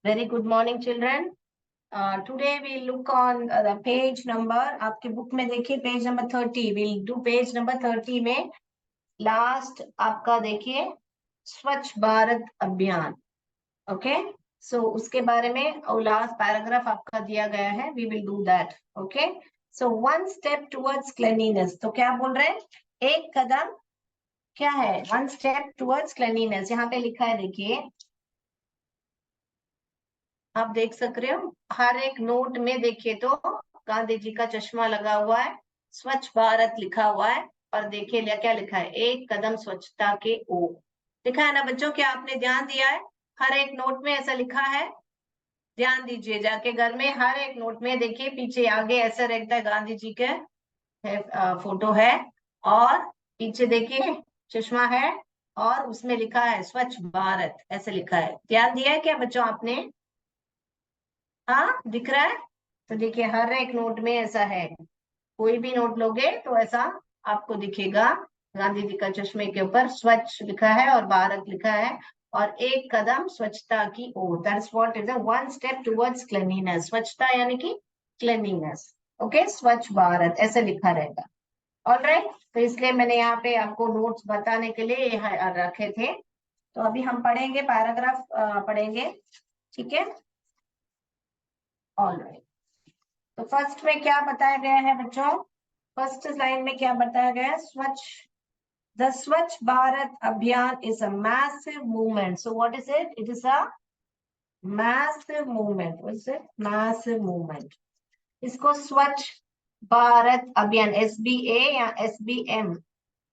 Very good morning, children. Today we look on the page number. आपके book में देखिए page number 30. We'll do page number 30 में last आपका देखिए स्वच्छ भारत अभियान. ओके, सो उसके बारे में और लास्ट पैराग्राफ आपका दिया गया है. We will do that. Okay, so one step towards cleanliness. तो क्या बोल रहे हैं? एक कदम क्या है? One step towards cleanliness. यहाँ पे लिखा है, देखिए आप देख सक रहे हो. हर एक नोट में देखिए तो गांधी जी का चश्मा लगा हुआ है, स्वच्छ भारत लिखा हुआ है और देखिए क्या लिखा है, एक कदम स्वच्छता के ओर लिखा है ना बच्चों. क्या आपने ध्यान दिया है? हर एक नोट में ऐसा लिखा है. ध्यान दीजिए जाके घर में, हर एक नोट में देखिए पीछे आगे ऐसा रहता है गांधी जी के फोटो है और पीछे देखिए चश्मा है और उसमें लिखा है स्वच्छ भारत ऐसे लिखा है. ध्यान दिया है क्या बच्चों आपने? हाँ दिख रहा है. तो देखिए हर एक नोट में ऐसा है. कोई भी नोट लोगे तो ऐसा आपको दिखेगा. गांधी जी का चश्मे के ऊपर स्वच्छ लिखा है और भारत लिखा है और एक कदम स्वच्छता की ओर. That's what is a one step towards cleanliness. स्वच्छता यानी कि क्लीनलीनेस. ओके, स्वच्छ भारत ऐसे लिखा रहेगा. ऑलराइट, तो इसलिए मैंने यहाँ पे आपको नोट्स बताने के लिए रखे थे. तो अभी हम पढ़ेंगे पैराग्राफ पढ़ेंगे. ठीक है, ऑलराइट. तो फर्स्ट में क्या बताया गया है बच्चों? फर्स्ट लाइन में क्या बताया गया है? स्वच्छ, द स्वच्छ भारत अभियान is a massive movement. So what is it? It is a massive movement. What is it? Massive movement. इसको स्वच्छ भारत अभियान, SBA या SBM.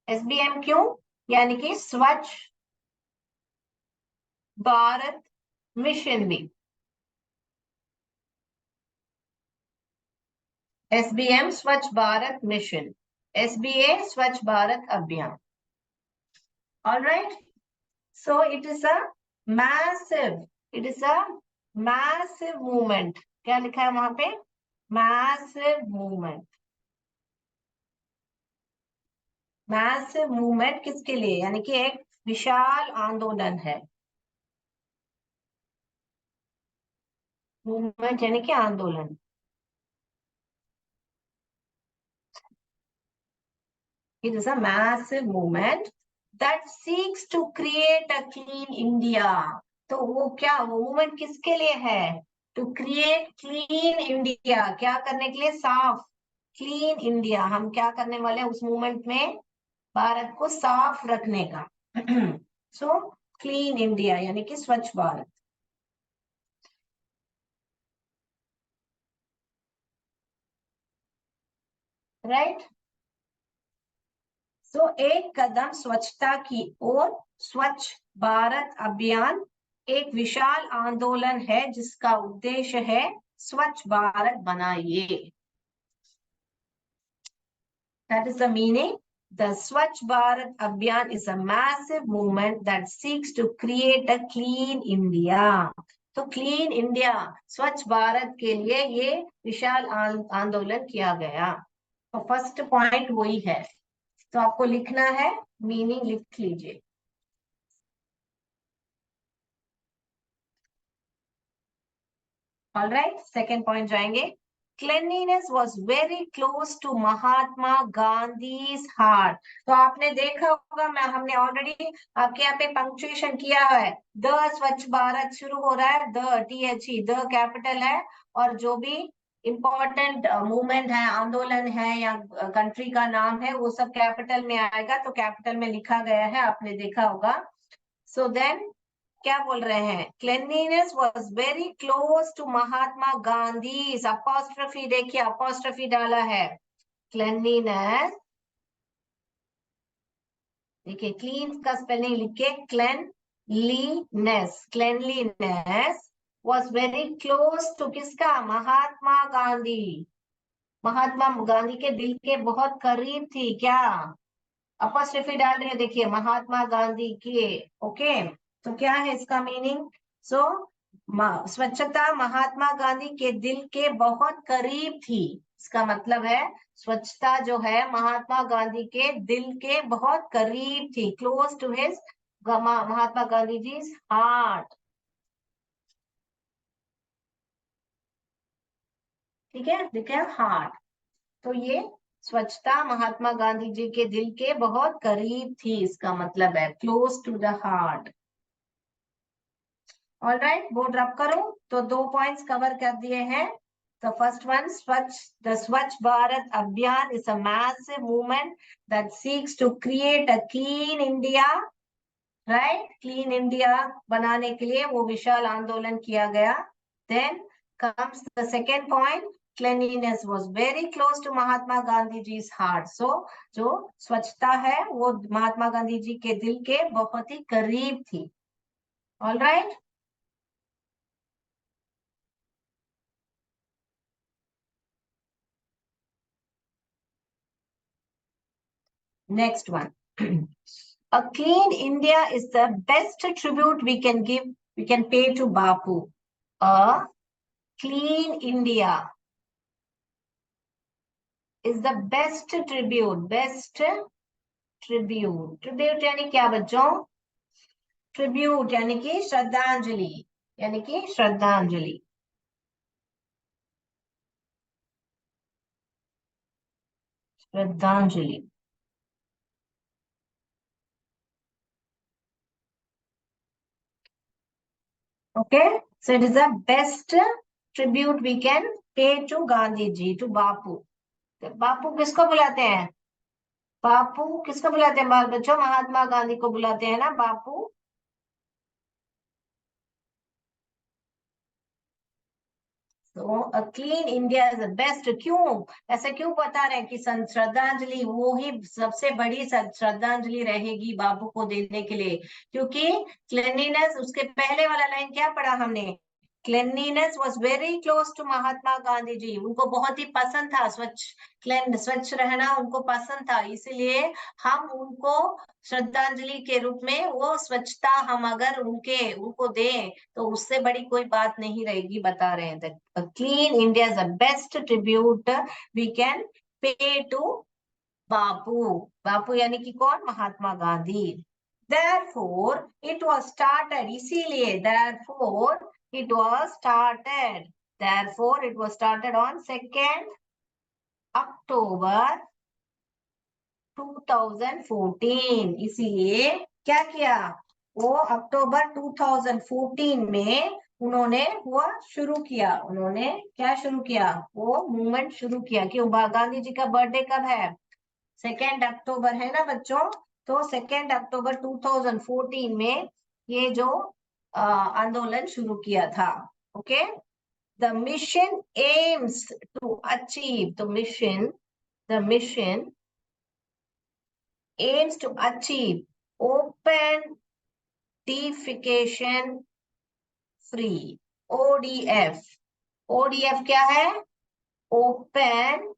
SBM क्यों? यानी कि स्वच्छ भारत मिशन भी. SBM स्वच्छ भारत मिशन, SBA स्वच्छ भारत अभियान. All right. So it is a massive movement. क्या लिखा है वहां पे? Massive movement. Massive movement किसके लिए? यानी कि एक विशाल आंदोलन है. मूवमेंट यानी कि आंदोलन. It is a massive movement that seeks to create a clean India. तो वो क्या, वो मूवमेंट किसके लिए है? To create clean India. क्या करने के लिए? साफ, क्लीन इंडिया. हम क्या करने वाले हैं उस मूवमेंट में? भारत को साफ रखने का. सो क्लीन इंडिया यानी कि स्वच्छ भारत. राइट. सो एक कदम स्वच्छता की ओर स्वच्छ भारत अभियान एक विशाल आंदोलन है जिसका उद्देश्य है स्वच्छ भारत बनाइए. That is the meaning. The Swachh Bharat Abhiyan is a massive movement that seeks to create a clean India. तो क्लीन इंडिया, स्वच्छ भारत के लिए ये विशाल आंदोलन किया गया. तो फर्स्ट पॉइंट वही है. तो आपको लिखना है, मीनिंग लिख लीजिए. ऑलराइट, सेकेंड पॉइंट जाएंगे. Cleanliness was very close to Mahatma Gandhi's heart. तो आपने देखा होगा, मैं हमने ऑलरेडी आपके यहाँ पे पंक्चुएशन किया है. द स्वच्छ भारत शुरू हो रहा है, द THE, द कैपिटल है और जो भी इम्पोर्टेंट मूवमेंट है, आंदोलन है या कंट्री का नाम है वो सब कैपिटल में आएगा. तो कैपिटल में लिखा गया है, आपने देखा होगा. सो देन क्या बोल रहे हैं? Cleanliness was very close to Mahatma Gandhi. Apostrophe देखिए, अपोस्ट्रोफी डाला है. क्लेanलीनेस देखिए, क्लीन का स्पेलिंग लिखे, cleanliness. Cleanliness was very close to किसका? महात्मा गांधी. महात्मा गांधी के दिल के बहुत करीब थी. क्या? अपोस्ट्रोफी डाल रहे हैं, देखिए महात्मा गांधी के. ओके, तो क्या है इसका मीनिंग? सो स्वच्छता महात्मा गांधी के दिल के बहुत करीब थी. इसका मतलब है स्वच्छता जो है महात्मा गांधी के दिल के बहुत करीब थी. Close to his, Mahatma Gandhi ji heart. ठीक है, दिख गया हार्ट। तो ये स्वच्छता महात्मा गांधी जी के दिल के बहुत करीब थी, इसका मतलब है close to the heart. All right, board rub करो। तो 2 पॉइंट्स कवर कर दिए हैं। The first one, the Swachh Bharat Abhiyan is a massive movement that seeks to create a clean India, right? Clean India बनाने के लिए वो विशाल आंदोलन किया गया। Then comes the second point, cleanliness was very close to Mahatma Gandhi ji's heart. So जो स्वच्छता है वो महात्मा गांधी जी के दिल के बहुत ही करीब थी। All right? Next one. A clean India is the best tribute we can pay to Bapu. A clean India is the best tribute, Tribute यानी क्या बच्चों? Tribute यानी कि श्रद्धांजलि, यानी कि श्रद्धांजलि। श्रद्धांजलि। Okay, so it is the best tribute we can pay to Gandhi ji, to Bapu. बापू किसको बुलाते हैं? बापू किसको बुलाते हैं बाल बच्चों? महात्मा गांधी को बुलाते हैं ना बापू। तो a clean India is the best. क्यों ऐसे क्यों बता रहे हैं कि श्रद्धांजलि वो ही सबसे बड़ी श्रद्धांजलि रहेगी बापू को देने के लिए? क्योंकि क्लेनलीनेस, उसके पहले वाला लाइन क्या पढ़ा हमने? Cleanliness was very close to Mahatma Gandhi ji, उनको बहुत ही पसंद था स्वच्छ रहना, उनको पसंद था। इसीलिए हम उनको श्रद्धांजलि के रूप में वो स्वच्छता हम अगर उनको दें तो उससे बड़ी कोई बात नहीं रहेगी, बता रहे हैं। Clean India is the best tribute we can pay to Bapu. Bapu यानी कि कौन? Mahatma Gandhi. Therefore it was started, इसीलिए therefore it was started, therefore it was started on 2nd October 2014। इसीलिए क्या किया? वो अक्टूबर 2014 में उन्होंने वो शुरू किया। उन्होंने क्या शुरू किया? वो मूवमेंट शुरू किया। क्यों? गांधी जी का बर्थडे कब है? 2 अक्टूबर है ना बच्चों? तो 2 अक्टूबर 2014 में ये जो आंदोलन शुरू किया था। Okay, the mission aims to achieve, the mission aims to achieve open defecation free, ODF। ODF क्या है? Open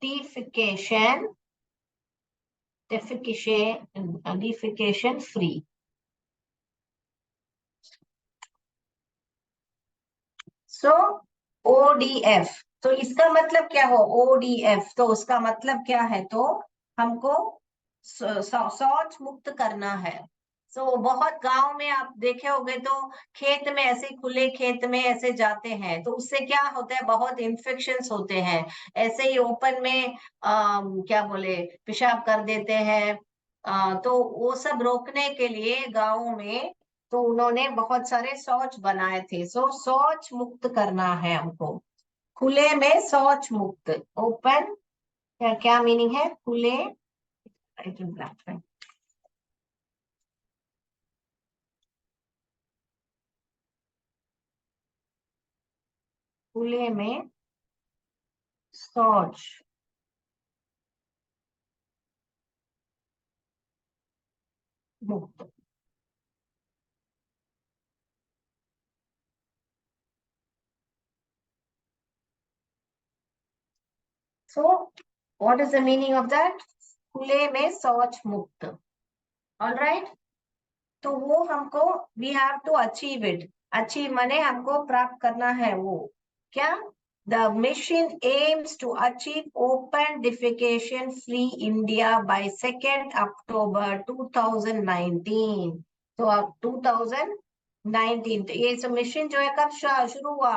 defecation free। सो ODF, तो इसका मतलब क्या हो? ODF तो उसका मतलब क्या है? तो हमको शौच मुक्त करना है। सो बहुत गांव में आप देखे होंगे तो खेत में ऐसे खुले खेत में ऐसे जाते हैं तो उससे क्या होता है? बहुत इन्फेक्शंस होते हैं। ऐसे ही ओपन में क्या बोले, पेशाब कर देते हैं। तो वो सब रोकने के लिए गाँव में तो उन्होंने बहुत सारे शौच बनाए थे। शौच मुक्त करना है हमको, खुले में शौच मुक्त। ओपन क्या क्या मीनिंग है? खुले, खुले में शौच मुक्त। So what is the meaning of that? खुले में शौच मुक्त। ऑल राइट, तो वो हमको we have to achieve it. Achieve माने हमको प्राप्त करना है। वो क्या? The mission aims to achieve open defecation free India by 2nd October 2019। तो अब 2019 तो ये सब मिशन जो है कब शुरू हुआ?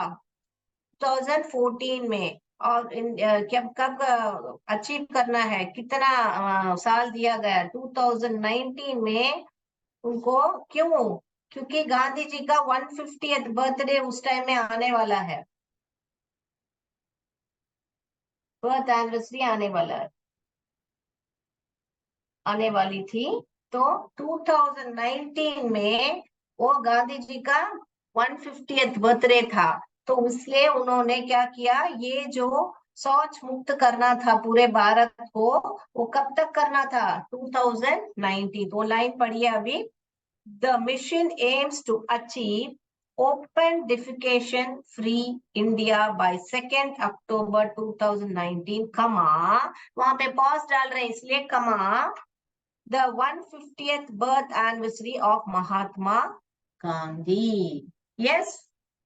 2014 में। और कब कब अचीव करना है, कितना साल दिया गया, 2019 में उनको। क्यों? क्योंकि गांधी जी का 150th बर्थडे उस टाइम में आने वाला है, बर्थ एनिवर्सरी आने वाली थी। तो 2019 में वो गांधी जी का 150th बर्थडे था। तो इसलिए उन्होंने क्या किया, ये जो शौच मुक्त करना था पूरे भारत को, वो कब तक करना था, 2019। वो लाइन पढ़िए अभी। The mission aims to achieve open defecation free India by 2 October 2019, comma, वहां पे पॉज डाल रहे हैं इसलिए, कमा, the 150th birth anniversary of Mahatma Gandhi. Yes.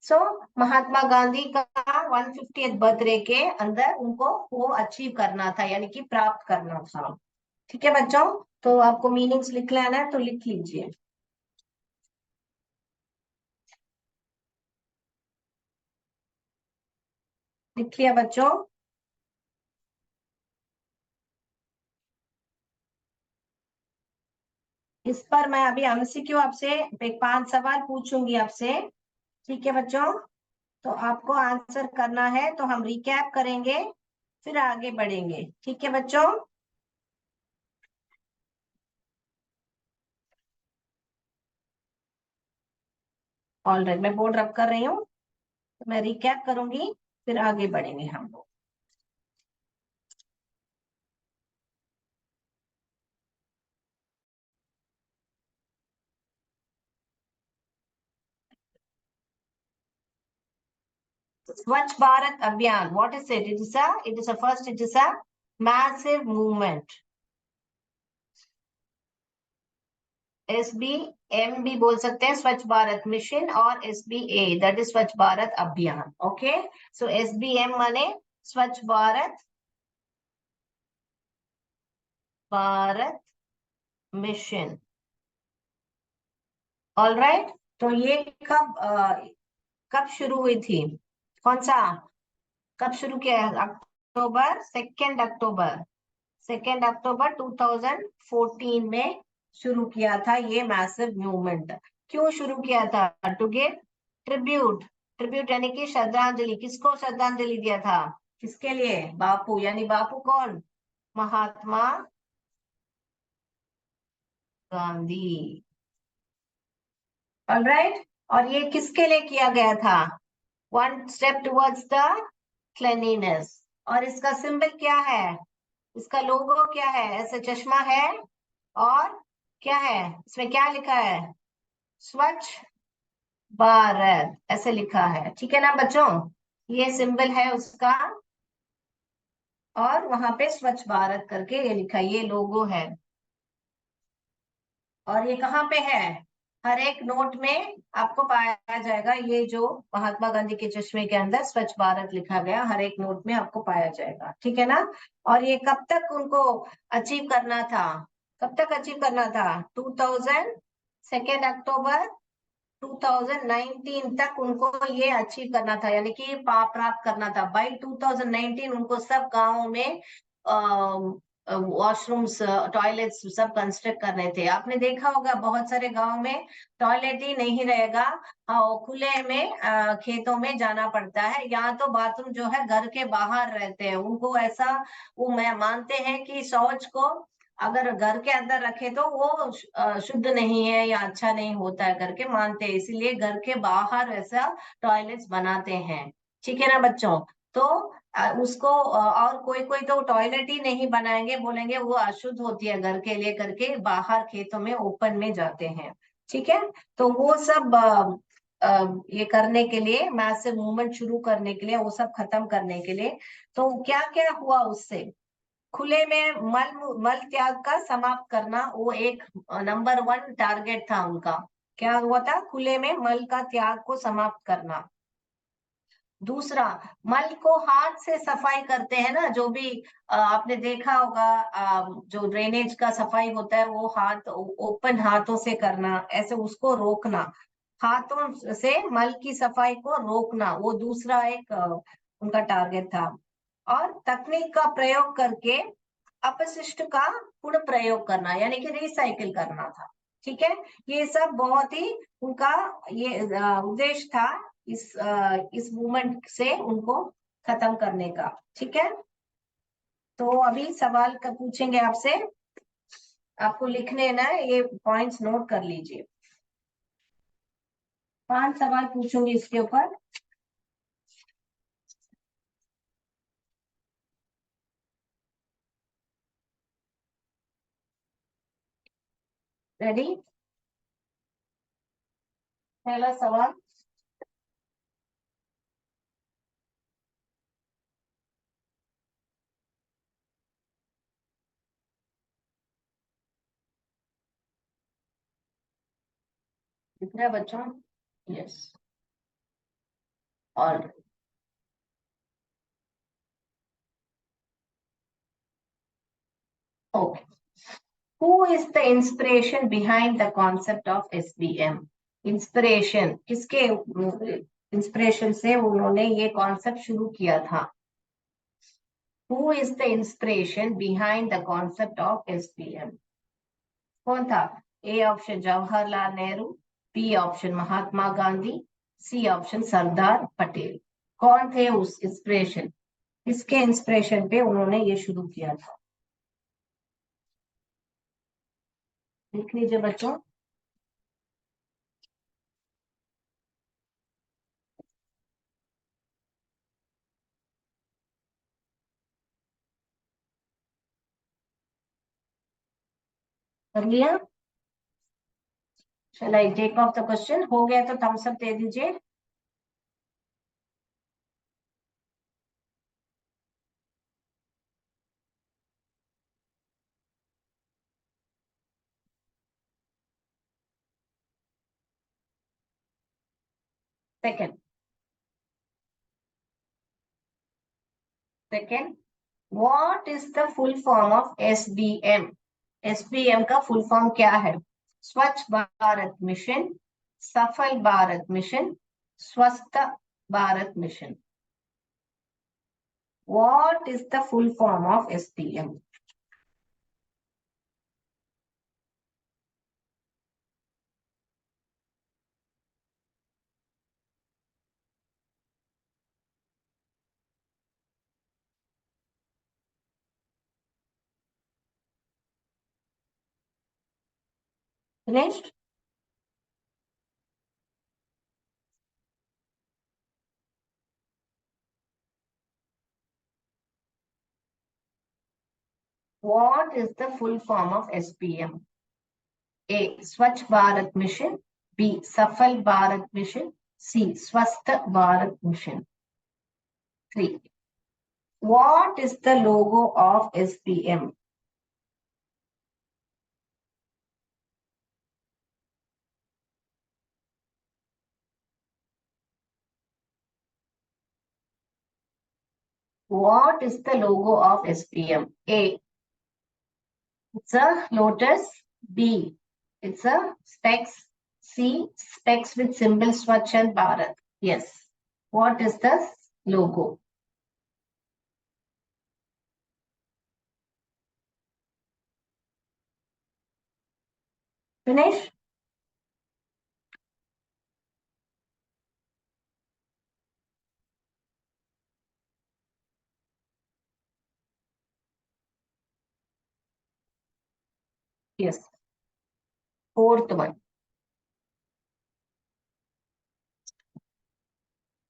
So Mahatma Gandhi का 150th बर्थडे के अंदर उनको वो अचीव करना था, यानी कि प्राप्त करना था। ठीक है बच्चों, तो आपको मीनिंग्स लिख लेना है तो लिख लीजिए। लिख लिया बच्चों? इस पर मैं अभी एमसीक्यू आपसे एक 5 सवाल पूछूंगी आपसे। ठीक है बच्चों, तो आपको आंसर करना है, तो हम रिकैप करेंगे फिर आगे बढ़ेंगे। ठीक है बच्चों? ऑल राइट, मैं बोर्ड रब कर रही हूँ, तो मैं रिकैप करूंगी फिर आगे बढ़ेंगे हम लोग। Swachh Bharat Abhiyan, what is it? It is a first, it is a massive movement. S B M भी बोल सकते हैं, स्वच्छ भारत मिशन, और S B A, that is Swachh Bharat Abhiyan. Okay, so S B M माने Swachh Bharat mission. All right, तो ये कब शुरू हुई थी, कौन सा, कब शुरू किया है? अक्टूबर, 2 अक्टूबर, 2 अक्टूबर 2014 में शुरू किया था ये मैसिव मूवमेंट। क्यों शुरू किया था? टू गिव ट्रिब्यूट, ट्रिब्यूट यानी कि श्रद्धांजलि। किसको श्रद्धांजलि दिया था? किसके लिए? बापू, यानी बापू कौन? महात्मा गांधी। ऑलराइट, और ये किसके लिए किया गया था? One step towards the cleanliness. और इसका सिंबल क्या है, इसका लोगो क्या है? ऐसे चश्मा है, और क्या है इसमें, क्या लिखा है? स्वच्छ भारत ऐसे लिखा है। ठीक है ना बच्चों, ये सिंबल है उसका, और वहां पे स्वच्छ भारत करके ये लिखा है, ये लोगो है। और ये कहाँ पे है? हर एक नोट में आपको पाया जाएगा, ये जो महात्मा गांधी के चश्मे के अंदर स्वच्छ भारत लिखा गया, हर एक नोट में आपको पाया जाएगा। ठीक है ना? और ये कब तक उनको अचीव करना था, कब तक अचीव करना था? 2 अक्टूबर 2019 तक उनको ये अचीव करना था, यानी कि प्राप्त करना था। बाई 2019 उनको सब गांवों में वॉशरूम्स, टॉयलेट्स सब कंस्ट्रक्ट करने थे। आपने देखा होगा बहुत सारे गांव में टॉयलेट ही नहीं रहेगा, खुले में खेतों में जाना पड़ता है। यहाँ तो बाथरूम जो है घर के बाहर रहते हैं, उनको ऐसा, वो मैं मानते हैं कि शौच को अगर घर के अंदर रखे तो वो शुद्ध नहीं है या अच्छा नहीं होता है करके मानते हैं, इसीलिए घर के बाहर ऐसा टॉयलेट्स बनाते हैं। ठीक है ना बच्चों? तो उसको और कोई कोई तो टॉयलेट ही नहीं बनाएंगे, बोलेंगे वो अशुद्ध होती है घर के लिए करके, बाहर खेतों में ओपन में जाते हैं। ठीक है, तो वो सब ये करने के लिए, मैसिव मूवमेंट शुरू करने के लिए, वो सब खत्म करने के लिए, तो क्या क्या हुआ उससे? खुले में मल मल त्याग का समाप्त करना, वो एक नंबर 1 टारगेट था उनका। क्या हुआ था? खुले में मल का त्याग को समाप्त करना। दूसरा, मल को हाथ से सफाई करते हैं ना, जो भी आपने देखा होगा, जो ड्रेनेज का सफाई होता है वो हाथ, ओपन हाथों से करना, ऐसे उसको रोकना। हाथों से मल की सफाई को रोकना, वो दूसरा एक उनका टारगेट था। और तकनीक का प्रयोग करके अपशिष्ट का पुनः प्रयोग करना, यानी कि रिसाइकिल करना था। ठीक है, ये सब बहुत ही उनका ये उद्देश्य था इस मूवमेंट से उनको खत्म करने का। ठीक है, तो अभी सवाल का पूछेंगे आपसे, आपको लिखने ना, ये पॉइंट्स नोट कर लीजिए। 5 सवाल पूछूंगी इसके ऊपर। रेडी? पहला सवाल, दिख रहा है बच्चों? यस। और okay, who is the inspiration behind the concept of SBM? Inspiration किसके इंस्पिरेशन से उन्होंने ये कॉन्सेप्ट शुरू किया था? Who is the inspiration behind the concept of SBM? कौन था? A option Jawaharlal Nehru, B option Mahatma Gandhi, C option Sardar Patel. कौन थे उस इंस्पिरेशन, किसके इंस्पिरेशन पे उन्होंने ये शुरू किया था? लिख लीजिए बच्चों। कर लिया? Shall I take off the question? हो गया तो थम्स अप दे दीजिए। Second, second, what is the full form of SBM? SBM का फुल फॉर्म क्या है? स्वच्छ भारत मिशन, सफल भारत मिशन, स्वस्थ Bharat mission. What is the full form of SPM? Finished? What is the full form of SPM? A. Swachh Bharat Mission. B. Safal Bharat Mission. C. Swasth Bharat Mission. 3. What is the logo of SPM? What is the logo of SPM? A. It's a lotus. B. It's a specs. C. Specs with symbol Swachh and Bharat. Yes. What is the logo? Finish? Yes. Fourth one.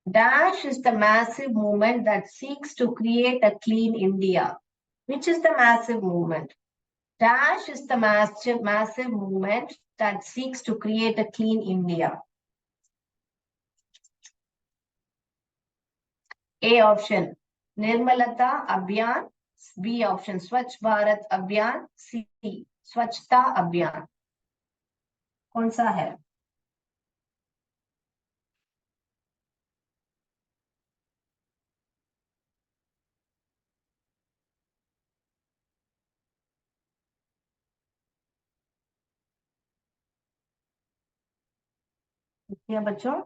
Dash is the massive movement that seeks to create a clean India. Which is the massive movement? Dash is the massive movement that seeks to create a clean India. A option, Nirmalata Abhiyan. B option, Swachh Bharat Abhiyan. C, Swachhta Abhiyan. कौन सा है? क्या बच्चों?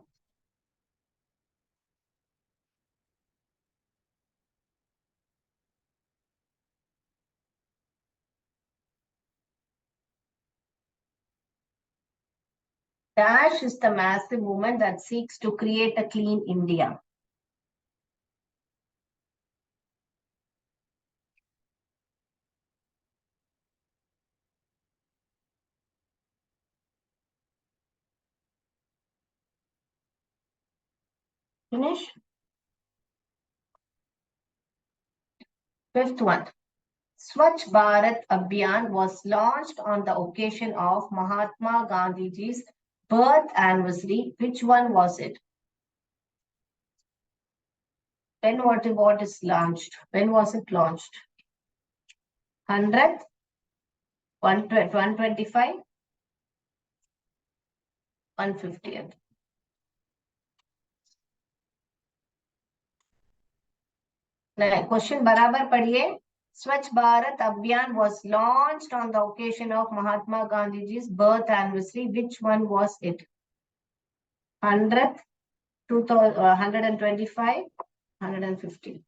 Dash is the massive movement that seeks to create a clean India. Finish. Fifth one. Swachh Bharat Abhiyan was launched on the occasion of Mahatma Gandhiji's birth anniversary. Which one was it? What is launched? When was it launched? 100th, 125, 150th. Question बराबर पढ़िए. Swachh Bharat Abhiyan was launched on the occasion of Mahatma Gandhiji's birth anniversary. Which one was it? 100th, 125, 150.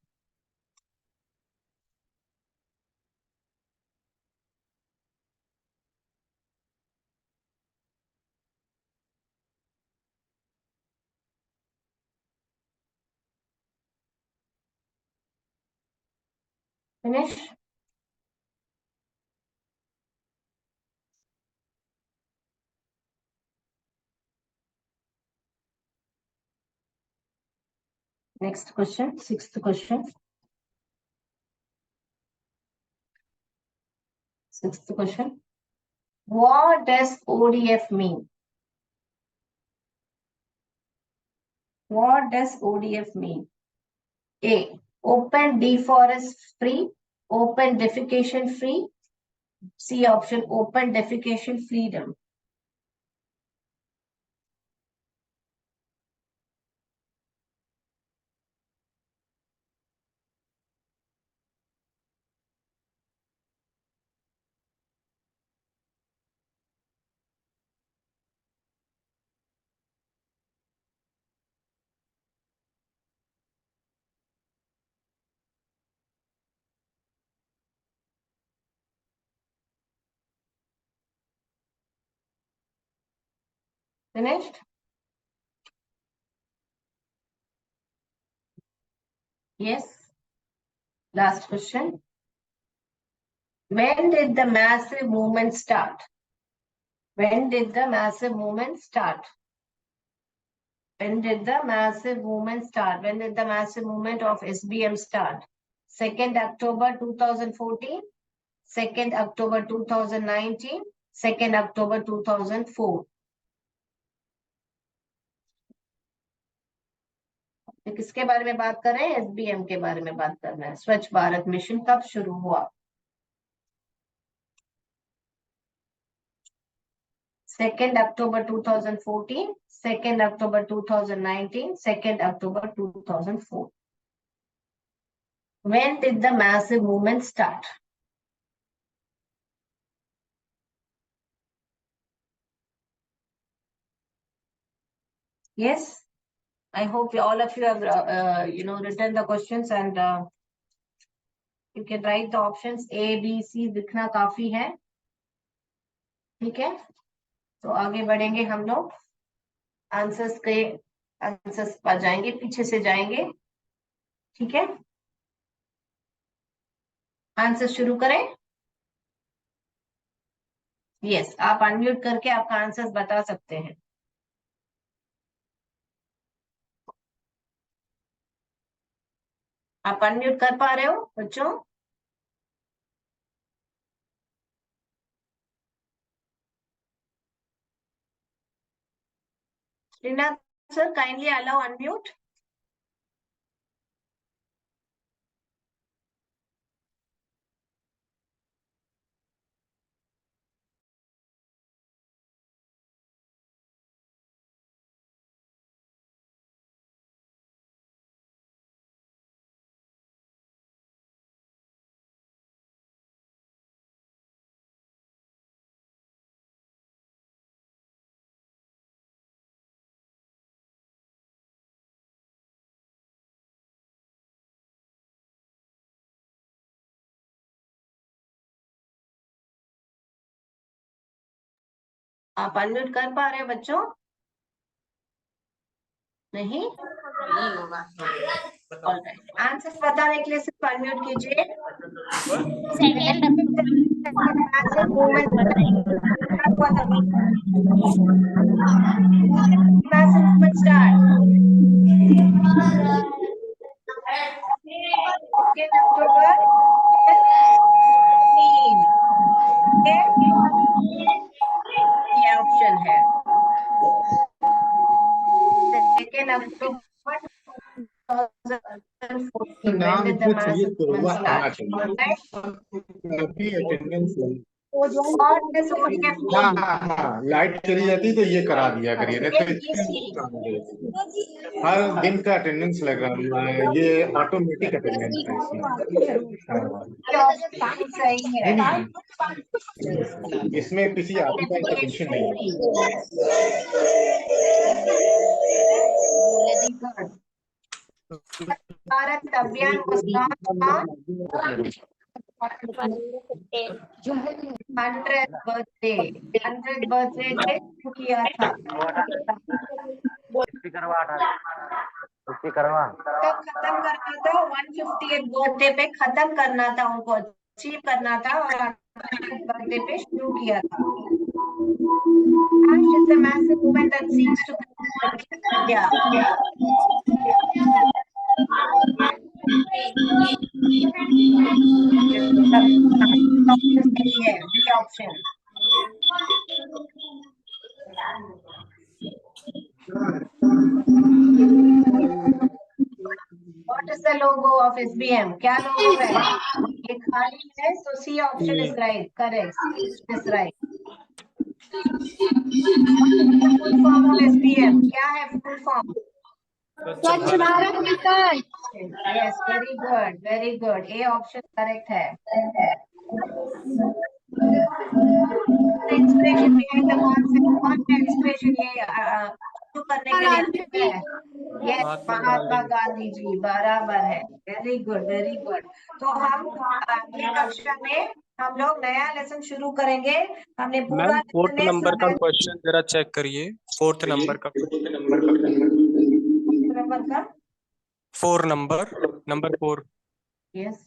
Finish. Next question, sixth question. Sixth question. What does ODF mean? What does ODF mean? A. Open deforest free, open defecation free. C option, open defecation freedom. Finished? Yes. Last question. When did the massive movement start? When did the massive movement start? When did the massive movement start? When did the massive movement of SBM start? 2nd October 2014, 2nd October 2019, 2nd October 2004. किसके बारे में बात कर रहे हैं? SBM के बारे में बात कर रहे हैं. स्वच्छ भारत मिशन कब शुरू हुआ? 2nd October 2014, 2nd October 2019, 2nd October 2004. When did the massive movement start? Yes, I hope all of you have written the questions and you can write the options A, B, C. दिखना काफी है. ठीक है, तो आगे बढ़ेंगे हम लोग. आंसर्स पर जाएंगे, पीछे से जाएंगे. ठीक है, आंसर शुरू करें. यस, आप अनम्यूट करके आपका आंसर बता सकते हैं. आप अनम्यूट कर पा रहे हो बच्चों? Srinath sir, kindly allow unmute. आप अनम्यूट कर पा रहे हैं बच्चों? नहीं होगा। आंसर बताने के लिए सिर्फ अनम्यूट कीजिए। स्टार्ट। अक्टूबर 15 ये ऑप्शन है। 2 अक्टूबर 2014 when did the massive movement start? Light चली जाती तो ये करा दिया करिए, नहीं तो हर दिन का अटेंडेंस लगा ये ऑटोमेटिक अटेंडेंस है सही है। इसमें किसी आदमी का इंटरवेंशन नहीं है। भारत अभियान was launched on 100th birthday day किया था। तब खत्म करना था 150th बर्थडे पे खत्म करना था, उनको अचीव करना था और 100th बर्थडे पे शुरू किया था। Ash is a massive movement that seeks to India. B option. What is the logo of SBM? क्या लोगो है? ये खाली है, so C option is right. Correct. C is right. Full form of SBM क्या है? Full form. स्वच्छ Bharat mission. Yes, very good, very good. A option correct है. The inspiration behind the concept. कौन है inspiration ये शुरू करने के लिए है? Yes, महात्मा गांधी जी, बराबर है। Very good, very good. तो हम अगली कक्षा में हम लोग नया लेसन शुरू करेंगे। हमने पूरा 4th नंबर का क्वेश्चन जरा चेक करिए। 4th नंबर का 4 number 4। Yes.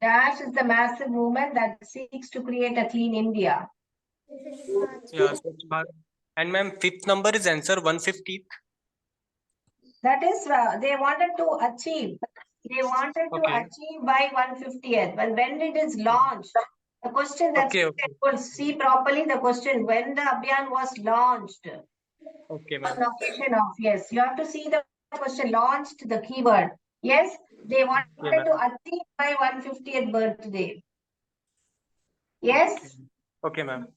Dash is the massive movement that seeks to create a clean India. Yeah, and ma'am 5th number is answer 150th. That is they wanted to achieve. They wanted to achieve by 150th. But when it is launched, the question that could see properly the question when the Abhiyan was launched. Okay, ma'am. Location of yes, you have to see the question launched the keyword. Yes, they wanted to achieve by 150th birthday. Yes. Okay, ma'am.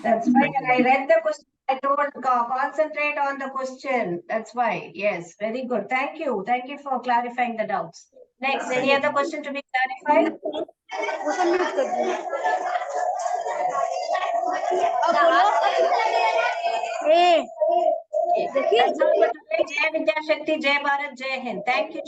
That's why I read the question. I told concentrate on the question. That's why. Yes, very good. Thank you. Thank you for clarifying the doubts. Next, any other question to be clarified? Jai Vidya Shakti, Jai Bharat, Jai Hind. Thank you.